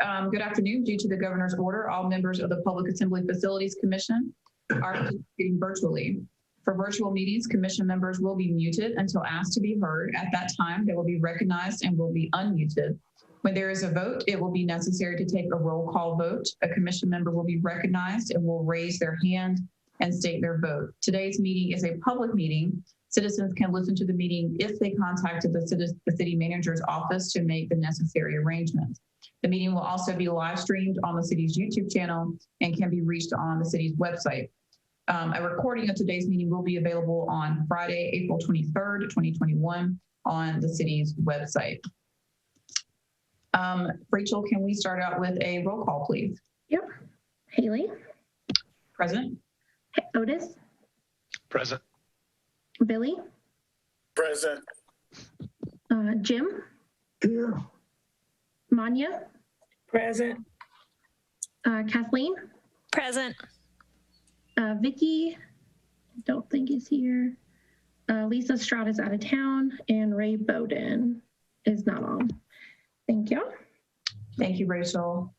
Good afternoon. Due to the governor's order, all members of the Public Assembly Facilities Commission are participating virtually. For virtual meetings, commission members will be muted until asked to be heard. At that time, they will be recognized and will be unmuted. When there is a vote, it will be necessary to take a roll call vote. A commission member will be recognized and will raise their hand and state their vote. Today's meeting is a public meeting. Citizens can listen to the meeting if they contacted the city manager's office to make the necessary arrangements. The meeting will also be live streamed on the city's YouTube channel and can be reached on the city's website. A recording of today's meeting will be available on Friday, April 23rd, 2021 on the city's website. Rachel, can we start out with a roll call, please? Yep. Haley? Present. Otis? Present. Billy? Present. Jim? Here. Manya? Present. Kathleen? Present. Vicky? Don't think is here. Lisa Stroud is out of town, and Ray Bowden is not on. Thank you. Thank you, Rachel.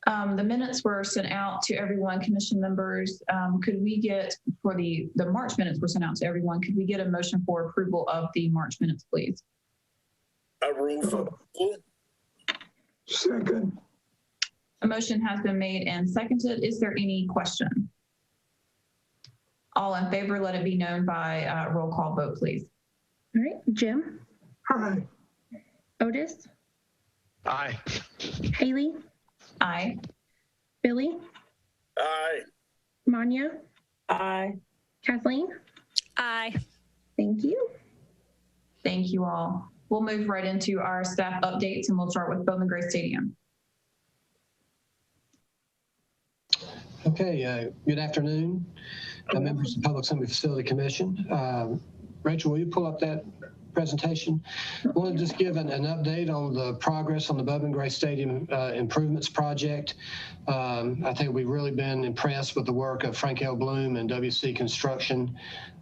The minutes were sent out to everyone, commission members. Could we get, for the March minutes were sent out to everyone, could we get a motion for approval of the March minutes, please? I rule for approval. Second. A motion has been made and seconded. Is there any question? All in favor, let it be known by roll call vote, please. All right. Jim? Aye. Otis? Aye. Haley? Aye. Billy? Aye. Manya? Aye. Kathleen? Aye. Thank you. Thank you all. We'll move right into our staff updates and we'll start with Bowman Gray Stadium. Okay, good afternoon, members of the Public Assembly Facility Commission. Rachel, will you pull up that presentation? I want to just give an update on the progress on the Bowman Gray Stadium improvements project. I think we've really been impressed with the work of Frank L. Bloom and WC Construction.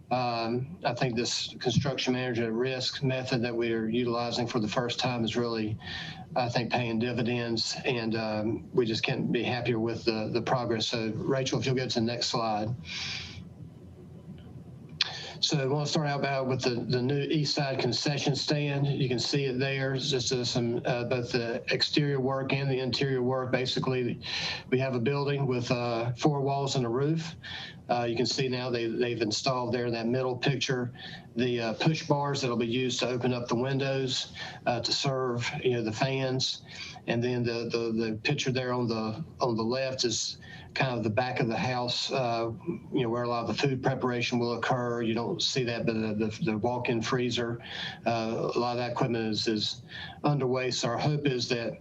I think this construction manager at risk method that we are utilizing for the first time is really, I think, paying dividends, and we just can't be happier with the progress. So Rachel, if you'll go to the next slide. So I want to start out with the new east side concession stand. You can see it there. It's just some both the exterior work and the interior work. Basically, we have a building with 4 walls and a roof. You can see now they've installed there in that middle picture the push bars that'll be used to open up the windows to serve the fans. And then the picture there on the left is kind of the back of the house, where a lot of the food preparation will occur. You don't see that, but the walk-in freezer, a lot of that equipment is underway. So our hope is that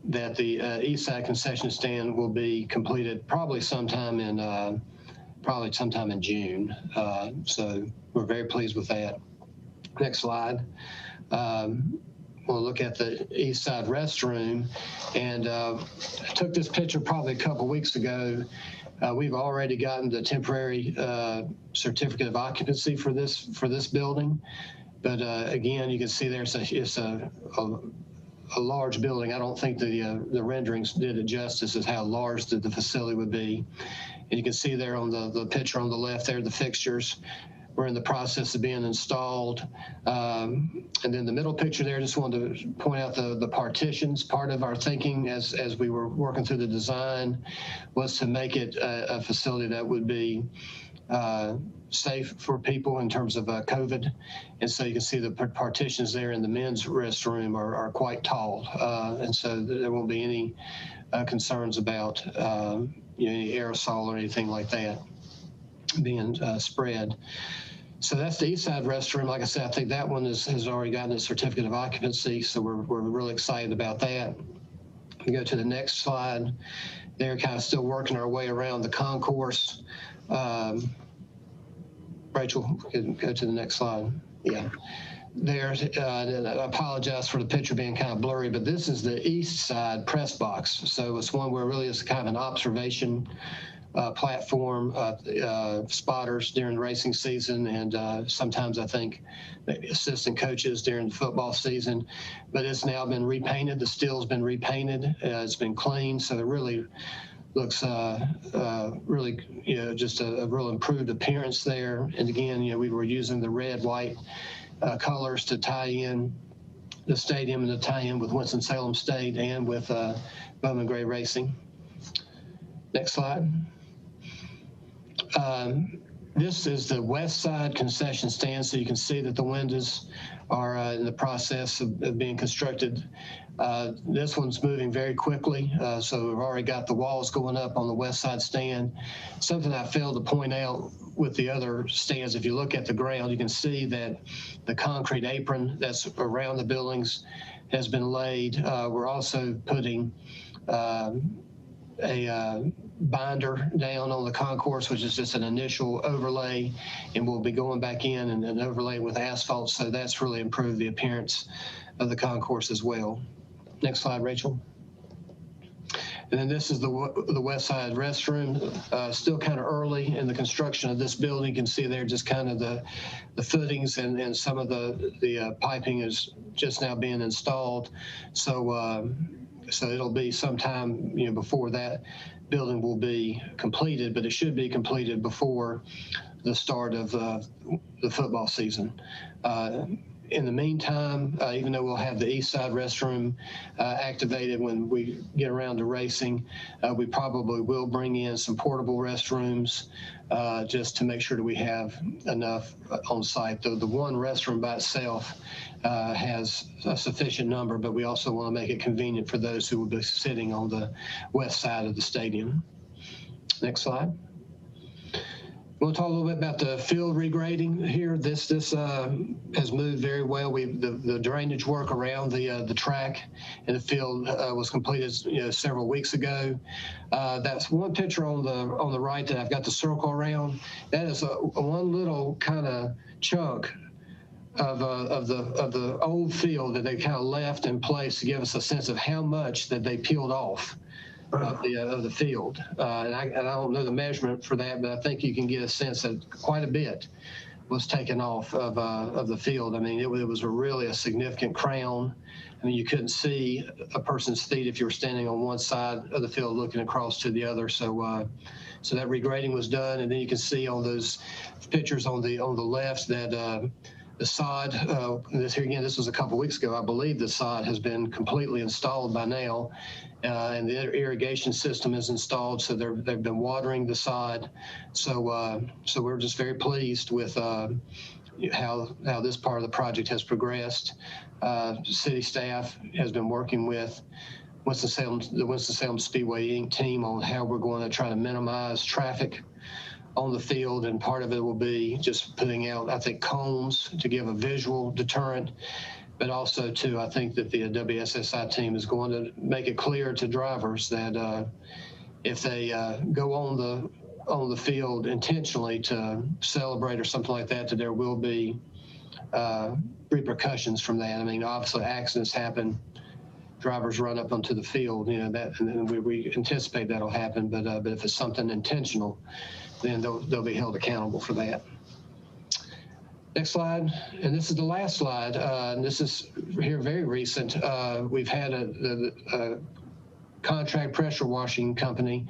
the east side concession stand will be completed probably sometime in June. So we're very pleased with that. Next slide. We'll look at the east side restroom, and I took this picture probably a couple weeks ago. We've already gotten the temporary certificate of occupancy for this building, but again, you can see there's a large building. I don't think the renderings did it justice as how large the facility would be, and you can see there on the picture on the left there the fixtures. We're in the process of being installed. And then the middle picture there, just wanted to point out the partitions. Part of our thinking as we were working through the design was to make it a facility that would be safe for people in terms of COVID. And so you can see the partitions there in the men's restroom are quite tall. And so there won't be any concerns about any aerosol or anything like that being spread. So that's the east side restroom. Like I said, I think that one has already gotten a certificate of occupancy, so we're really excited about that. We go to the next slide. They're kind of still working our way around the concourse. Rachel, go to the next slide. Yeah. There's, I apologize for the picture being kind of blurry, but this is the east side press box. So it's one where really it's kind of an observation platform spotters during the racing season, and sometimes I think maybe assistant coaches during the football season. But it's now been repainted. The steel's been repainted. It's been cleaned, so it really looks really, just a real improved appearance there. And again, we were using the red, white colors to tie in the stadium and to tie in with Winston-Salem State and with Bowman Gray Racing. Next slide. This is the west side concession stand, so you can see that the windows are in the process of being constructed. This one's moving very quickly, so we've already got the walls going up on the west side stand. Something I failed to point out with the other stands, if you look at the ground, you can see that the concrete apron that's around the buildings has been laid. We're also putting a binder down on the concourse, which is just an initial overlay, and we'll be going back in and overlay with asphalt, so that's really improved the appearance of the concourse as well. Next slide, Rachel. And then this is the west side restroom. Still kind of early in the construction of this building. You can see there just kind of the footings and some of the piping is just now being installed. So it'll be sometime before that building will be completed, but it should be completed before the start of the football season. In the meantime, even though we'll have the east side restroom activated when we get around to racing, we probably will bring in some portable restrooms just to make sure that we have enough on site. The one restroom by itself has a sufficient number, but we also want to make it convenient for those who will be sitting on the west side of the stadium. Next slide. We'll talk a little bit about the field regrading here. This has moved very well. The drainage work around the track and the field was completed several weeks ago. That's one picture on the right that I've got the circle around. That is one little kind of chunk of the old field that they kind of left in place to give us a sense of how much that they peeled off of the field. And I don't know the measurement for that, but I think you can get a sense that quite a bit was taken off of the field. I mean, it was really a significant crown. I mean, you couldn't see a person's feet if you were standing on one side of the field looking across to the other. So that regrading was done, and then you can see on those pictures on the left that the sod, this was a couple weeks ago, I believe the sod has been completely installed by now, and the irrigation system is installed, so they've been watering the sod. So we're just very pleased with how this part of the project has progressed. City staff has been working with the Winston-Salem Speedway Inc. team on how we're going to try to minimize traffic on the field, and part of it will be just putting out, I think, cones to give a visual deterrent, but also too, I think that the WSSI team is going to make it clear to drivers that if they go on the field intentionally to celebrate or something like that, that there will be repercussions from that. I mean, obviously accidents happen. Drivers run up onto the field, that, and we anticipate that'll happen. But if it's something intentional, then they'll be held accountable for that. Next slide, and this is the last slide. And this is here very recent. We've had a contract pressure washing company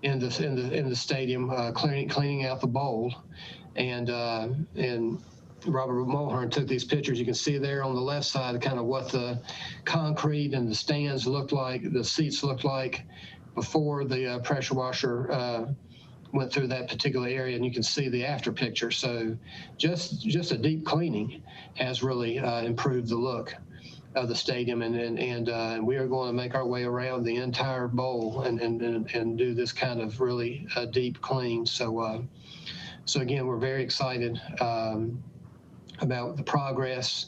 in the stadium cleaning out the bowl, and Robert Mulhern took these pictures. You can see there on the left side kind of what the concrete and the stands looked like, the seats looked like before the pressure washer went through that particular area, and you can see the after picture. So just a deep cleaning has really improved the look of the stadium, and we are going to make our way around the entire bowl and do this kind of really deep clean. So again, we're very excited about the progress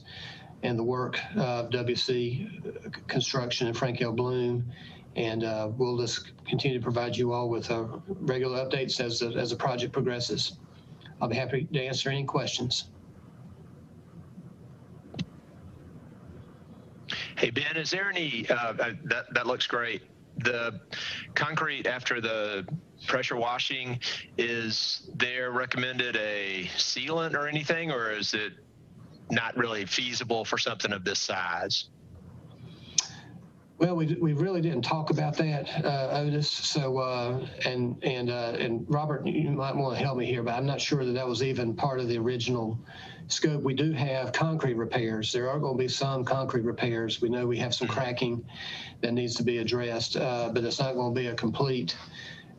and the work of WC Construction and Frank L. Bloom. And we'll just continue to provide you all with regular updates as the project progresses. I'll be happy to answer any questions. Hey, Ben, is there any, that looks great. the concrete after the pressure washing, is there recommended a sealant or anything, or is it not really feasible for something of this size? Well, we really didn't talk about that, Otis. So, and Robert, you might want to help me here, but I'm not sure that that was even part of the original scope. We do have concrete repairs. There are going to be some concrete repairs. We know we have some cracking that needs to be addressed, but it's not going to be a complete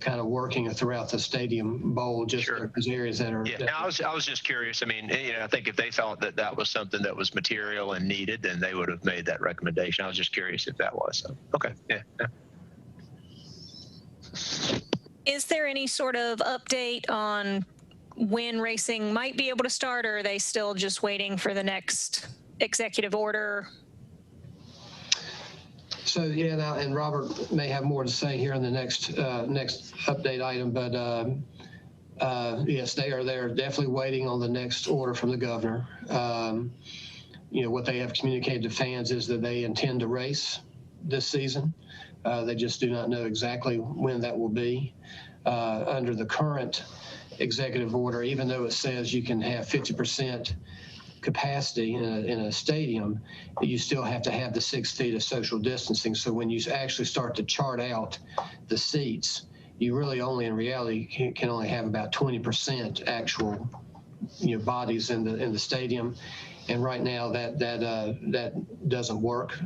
kind of working throughout the stadium bowl, just Sure. those areas that are. Yeah, I was just curious. I mean, I think if they felt that that was something that was material and needed, then they would have made that recommendation. I was just curious if that was. So, okay, yeah. Is there any sort of update on when racing might be able to start, or are they still just waiting for the next executive order? So yeah, now, and Robert may have more to say here in the next update item, but yes, they're definitely waiting on the next order from the governor. What they have communicated to fans is that they intend to race this season. They just do not know exactly when that will be. Under the current executive order, even though it says you can have 50% capacity in a stadium, you still have to have the 6 feet of social distancing. So when you actually start to chart out the seats, you really only, in reality, can only have about 20% actual, bodies in the stadium. And right now, that doesn't work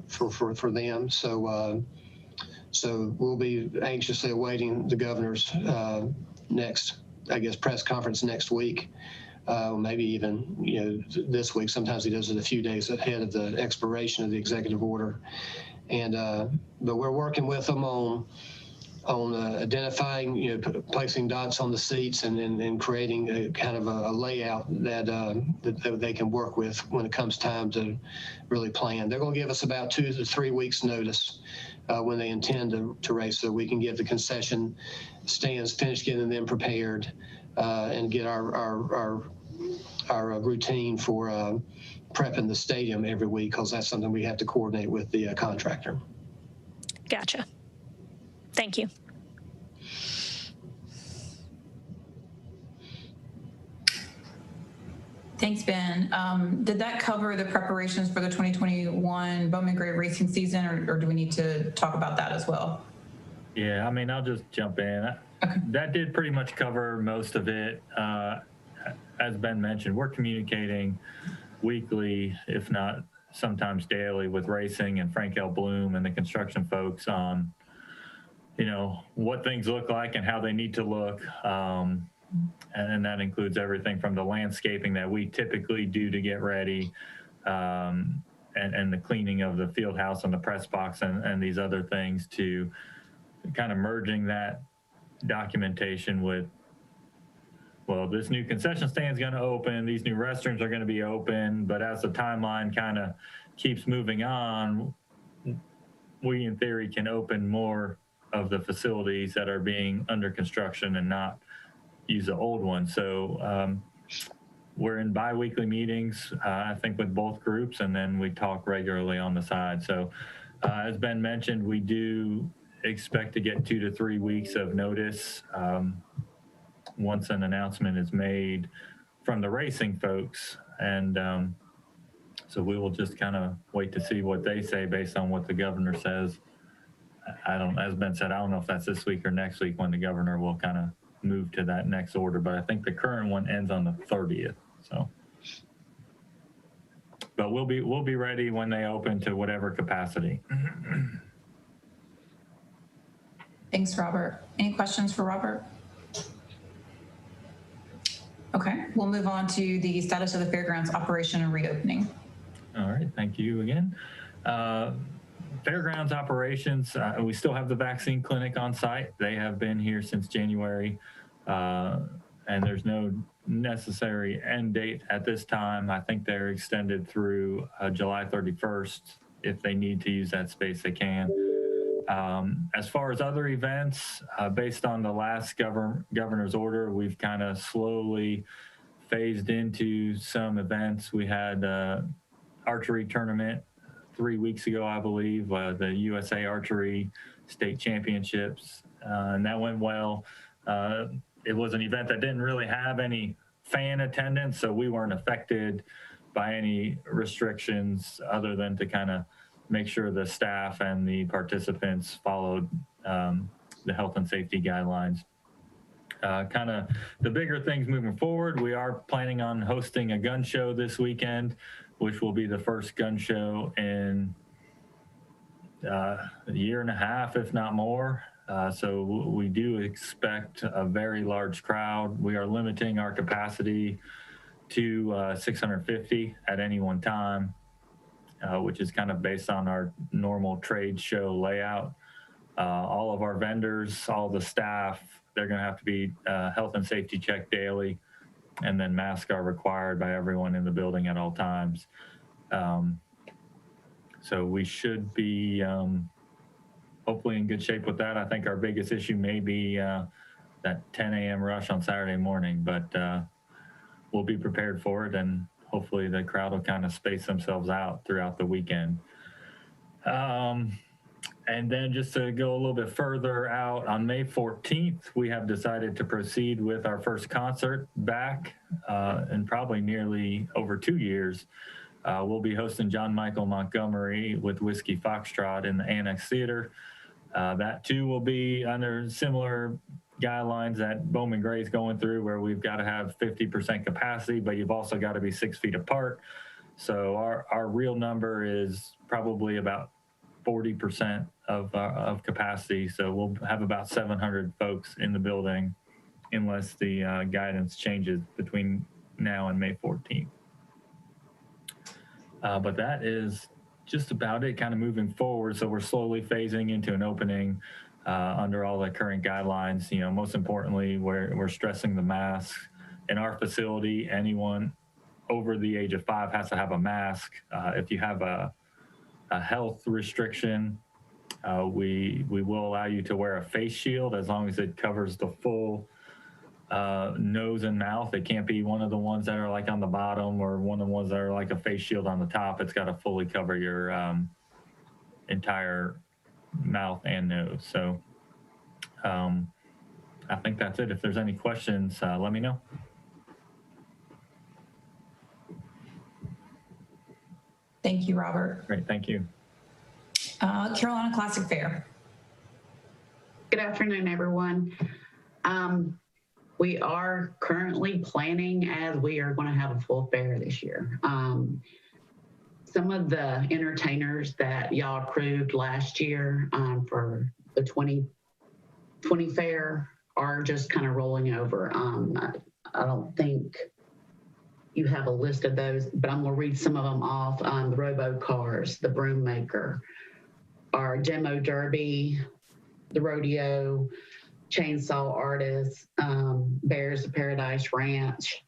for them. So we'll be anxiously awaiting the governor's next, I guess, press conference next week. Maybe even this week. Sometimes he does it a few days ahead of the expiration of the executive order. And but we're working with them on identifying, placing dots on the seats and creating a kind of a layout that they can work with when it comes time to really plan. They're going to give us about 2 to 3 weeks notice when they intend to race, so we can get the concession stands, finish getting them prepared, and get our routine for prepping the stadium every week, because that's something we have to coordinate with the contractor. Gotcha. Thank you. Thanks, Ben. Did that cover the preparations for the 2021 Bowman Gray racing season, or do we need to talk about that as well? Yeah, I mean, I'll just jump in. Okay. That did pretty much cover most of it. As Ben mentioned, we're communicating weekly, if not sometimes daily, with racing and Frank L. Bloom and the construction folks on, what things look like and how they need to look. And that includes everything from the landscaping that we typically do to get ready, and the cleaning of the field house and the press box and these other things, to kind of merging that documentation with, well, this new concession stand is going to open, these new restrooms are going to be open, but as the timeline kind of keeps moving on, we in theory can open more of the facilities that are being under construction and not use the old one. So we're in bi-weekly meetings, I think, with both groups, and then we talk regularly on the side. So as Ben mentioned, we do expect to get 2 to 3 weeks of notice once an announcement is made from the racing folks. And so we will just kind of wait to see what they say based on what the governor says. As Ben said, I don't know if that's this week or next week when the governor will kind of move to that next order, but I think the current one ends on the 30th. So, but we'll be ready when they open to whatever capacity. Thanks, Robert. Any questions for Robert? Okay, we'll move on to the status of the fairgrounds operation and reopening. All right, thank you again. Fairgrounds operations, we still have the vaccine clinic on site. They have been here since January, and there's no necessary end date at this time. I think they're extended through July 31st. If they need to use that space, they can. As far as other events, based on the last governor's order, we've kind of slowly phased into some events. We had archery tournament 3 weeks ago, I believe. The USA Archery state championships, and that went well. It was an event that didn't really have any fan attendance, so we weren't affected by any restrictions other than to kind of make sure the staff and the participants followed the health and safety guidelines. Kind of the bigger things moving forward, we are planning on hosting a gun show this weekend, which will be the first gun show in a year and a half, if not more. So we do expect a very large crowd. We are limiting our capacity to 650 at any one time, which is kind of based on our normal trade show layout. All of our vendors, all the staff, they're going to have to be health and safety checked daily, and then masks are required by everyone in the building at all times. So we should be hopefully in good shape with that. I think our biggest issue may be that 10 a.m. rush on Saturday morning, but we'll be prepared for it, and hopefully the crowd will kind of space themselves out throughout the weekend. And then just to go a little bit further out, on May 14th, we have decided to proceed with our first concert back in probably nearly over 2 years. We'll be hosting John Michael Montgomery with Whiskey Foxtrot in the Annex Theater. That too will be under similar guidelines that Bowman Gray's going through, where we've got to have 50% capacity, but you've also got to be 6 feet apart. So our real number is probably about 40% of capacity. So we'll have about 700 folks in the building unless the guidance changes between now and May 14th. But that is just about it kind of moving forward. So we're slowly phasing into an opening under all the current guidelines. You know, most importantly, we're stressing the masks. In our facility, anyone over the age of 5 has to have a mask. If you have a health restriction, we will allow you to wear a face shield as long as it covers the full nose and mouth. It can't be one of the ones that are like on the bottom or one of the ones that are like a face shield on the top. It's got to fully cover your entire mouth and nose. So I think that's it. If there's any questions, let me know. Thank you, Robert. Great, thank you. Carolina Classic Fair. Good afternoon, everyone. We are currently planning as we are going to have a full fair this year. Some of the entertainers that y'all approved last year for the 2020 fair are just kind of rolling over. I don't think you have a list of those, but I'm going to read some of them off. The Robo Cars, the Broom Maker, our Demo Derby, the Rodeo, Chainsaw Artists, Bears of Paradise Ranch.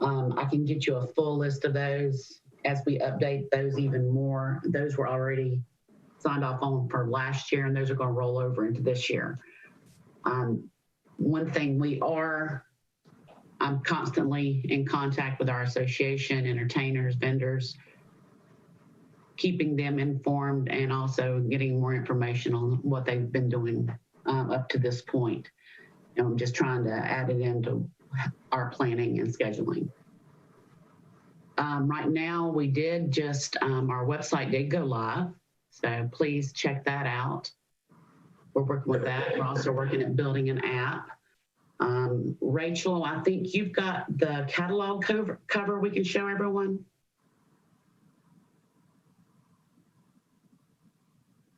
I can get you a full list of those as we update those even more. Those were already signed off on for last year, and those are going to roll over into this year. One thing I'm constantly in contact with our association, entertainers, vendors, keeping them informed and also getting more information on what they've been doing up to this point. And I'm just trying to add it into our planning and scheduling. Right now, we did just, our website did go live, so please check that out. We're working with that. We're also working at building an app. Rachel, I think you've got the catalog cover we can show everyone.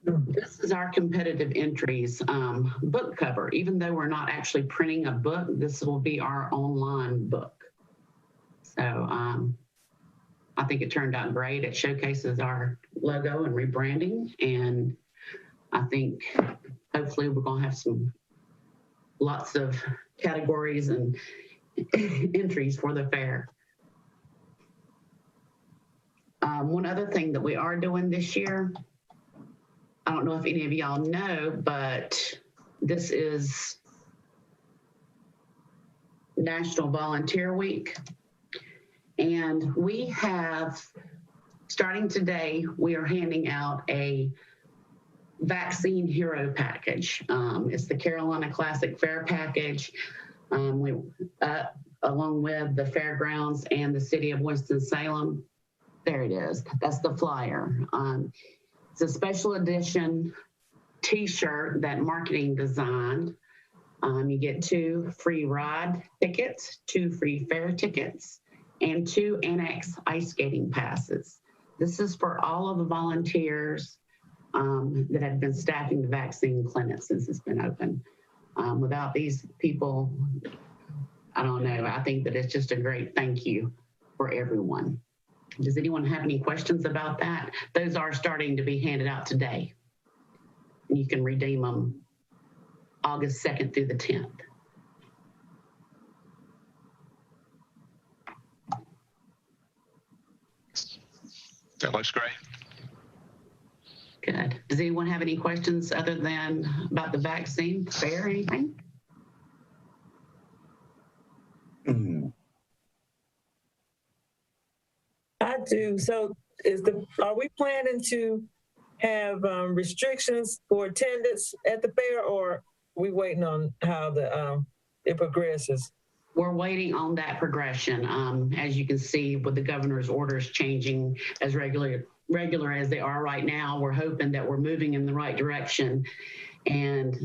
This is our competitive entries book cover. Even though we're not actually printing a book, this will be our online book. So I think it turned out great. It showcases our logo and rebranding. And I think hopefully we're going to have lots of categories and entries for the fair. One other thing that we are doing this year, I don't know if any of y'all know, but this is National Volunteer Week. And we have, starting today, we are handing out a vaccine hero package. It's the Carolina Classic Fair package, along with the Fairgrounds and the city of Winston-Salem. There it is. That's the flyer. It's a special edition t-shirt that marketing designed. You get 2 free ride tickets, 2 free fair tickets, and 2 annex ice skating passes. This is for all of the volunteers that have been staffing the vaccine clinic since it's been open. Without these people, I don't know. I think that it's just a great thank you for everyone. Does anyone have any questions about that? Those are starting to be handed out today. And you can redeem them August 2nd through the 10th. That looks great. Good. Does anyone have any questions other than about the vaccine fair or anything? I do. So are we planning to have restrictions for attendance at the fair, or are we waiting on how it progresses? We're waiting on that progression. As you can see, with the governor's orders changing as regular as they are right now, we're hoping that we're moving in the right direction. And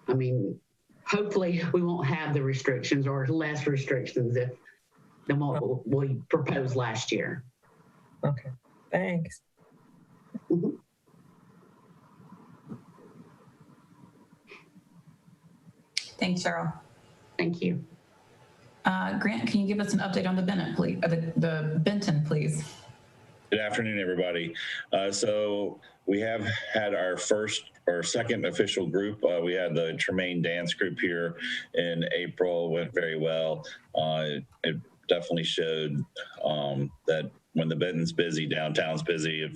I mean, hopefully we won't have the restrictions or less restrictions than what we proposed last year. Okay, thanks. Mm-hmm. Thanks, Cheryl. Thank you. Grant, can you give us an update on the Bennett, please? The Benton, please. Good afternoon, everybody. So we have had our second official group. We had the Tremaine dance group here in April, went very well. It definitely showed that when the Benton's busy, downtown's busy.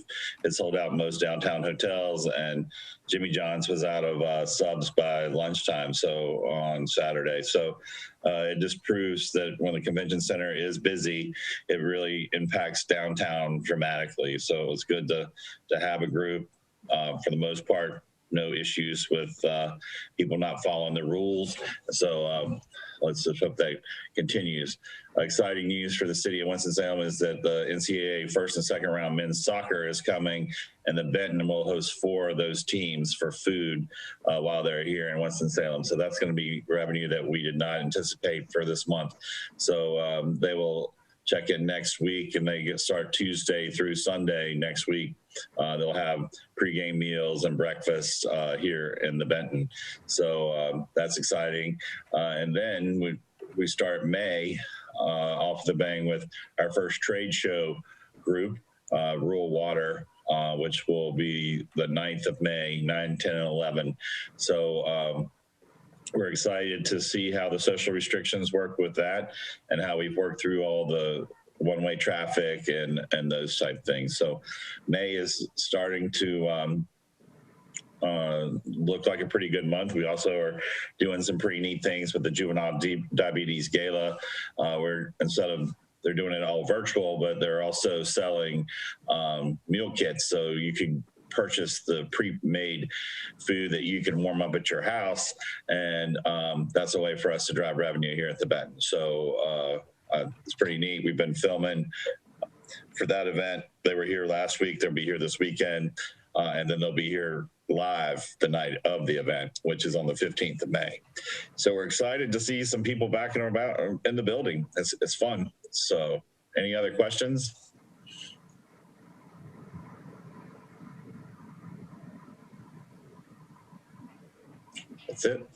It sold out most downtown hotels, and Jimmy John's was out of subs by lunchtime, so on Saturday. So it just proves that when the convention center is busy, it really impacts downtown dramatically. So it's good to have a group. For the most part, no issues with people not following the rules. So let's just hope that continues. Exciting news for the city of Winston-Salem is that the NCAA first and second round men's soccer is coming, and the Benton will host 4 of those teams for food while they're here in Winston-Salem. So that's going to be revenue that we did not anticipate for this month. So they will check in next week, and they start Tuesday through Sunday next week. They'll have pregame meals and breakfast here in the Benton. So that's exciting. And then we start May off the bang with our first trade show group, Rural Water, which will be the 9th of May, 9, 10, and 11. So we're excited to see how the social restrictions work with that and how we've worked through all the one-way traffic and those type things. So May is starting to look like a pretty good month. We also are doing some pretty neat things with the Juvenile Diabetes Gala, where instead of they're doing it all virtual, but they're also selling meal kits, so you can purchase the pre-made food that you can warm up at your house, and that's a way for us to drive revenue here at the Benton. So it's pretty neat. We've been filming for that event. They were here last week. They'll be here this weekend, and then they'll be here live the night of the event, which is on the 15th of May. So we're excited to see some people back in the building. It's fun. So any other questions? That's it.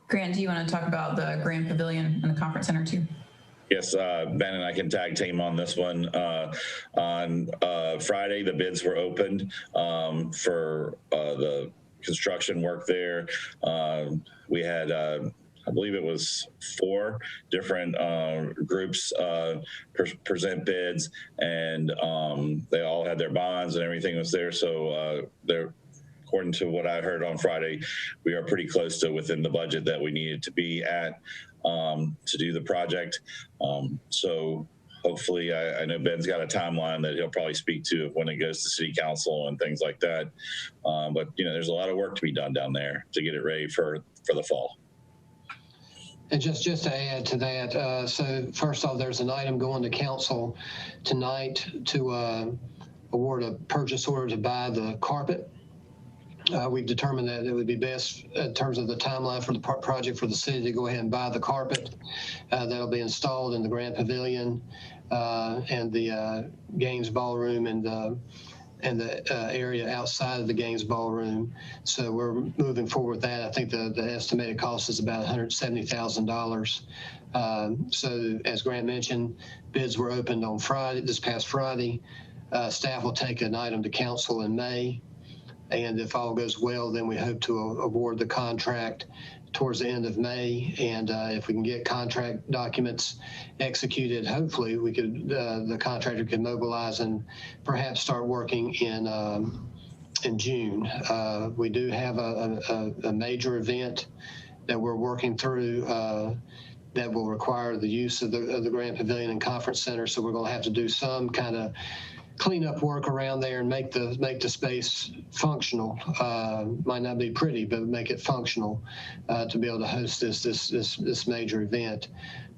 Grant, do you want to talk about the Grand Pavilion and the Conference Center too? Yes, Ben and I can tag team on this one. On Friday, the bids were opened for the construction work there. We had, I believe it was 4 different groups present bids, and they all had their bonds and everything was there. So they're, according to what I heard on Friday, we are pretty close to within the budget that we needed to be at to do the project. So hopefully, I know Ben's got a timeline that he'll probably speak to when it goes to city council and things like that. But there's a lot of work to be done down there to get it ready for the fall. And just to add to that, so first off, there's an item going to council tonight to award a purchase order to buy the carpet. We've determined that it would be best in terms of the timeline for the project for the city to go ahead and buy the carpet that'll be installed in the Grand Pavilion and the Games Ballroom and the area outside of the Games Ballroom. So we're moving forward with that. I think the estimated cost is about $170,000. So as Grant mentioned, bids were opened on this past Friday. Staff will take an item to council in May. And if all goes well, then we hope to award the contract towards the end of May. And if we can get contract documents executed, hopefully we could, the contractor can mobilize and perhaps start working in June. We do have a major event that we're working through that will require the use of the Grand Pavilion and Conference Center. So we're going to have to do some kind of cleanup work around there and make the space functional. Might not be pretty, but make it functional to be able to host this major event.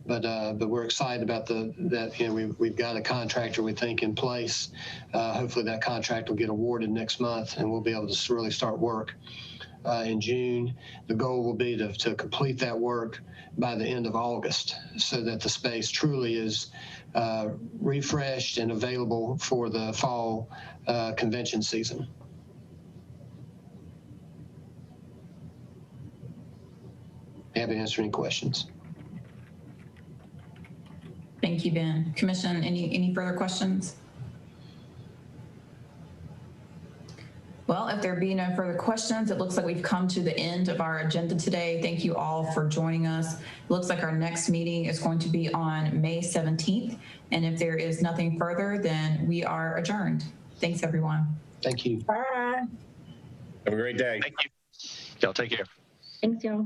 But we're excited about that. We've got a contractor we think in place. Hopefully that contract will get awarded next month, and we'll be able to really start work in June. The goal will be to complete that work by the end of August, so that the space truly is refreshed and available for the fall convention season. Happy to answer any questions. Thank you, Ben. Commission, any further questions? Well, if there be no further questions, it looks like we've come to the end of our agenda today. Thank you all for joining us. It looks like our next meeting is going to be on May 17th. And if there is nothing further, then we are adjourned. Thanks, everyone. Thank you. Bye. Have a great day. Thank you. Y'all take care. Thanks, y'all.